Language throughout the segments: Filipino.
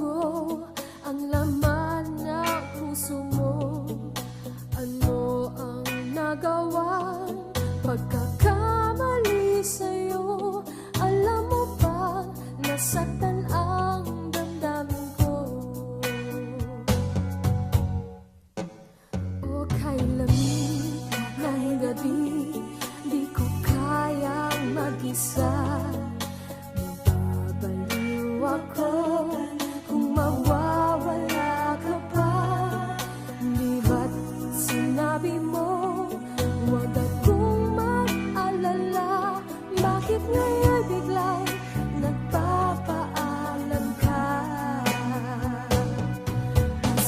ko ang laman ng puso mo. Ano ang nagawang pagkakamali sa'yo? Alam mo ba nasaktan ang damdamin ko? O kay lamig ng gabi, di ko kayang mag-isa. Mababaliw ako kung mawawala ka pa. Di ba't sinabi mo huwag akong mag-alala? Bakit ngayon biglang nagpapaalam ka?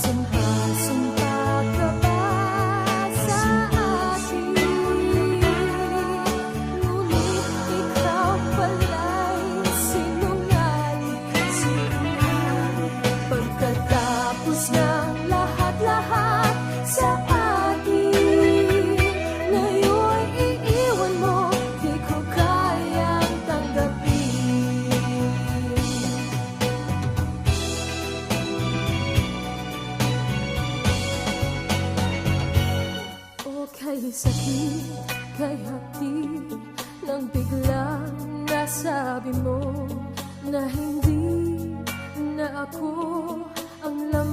Sumpa-sumpa ka ba sa akin? Ngunit ikaw pala'y sinungaling. Pagkatapos ng lahat-lahat sa akin, ngayon iiwan mo, di ko kayang tanggapin. O kay sakit, kay hati, nang biglang nasabi mo na hindi na ako ang laman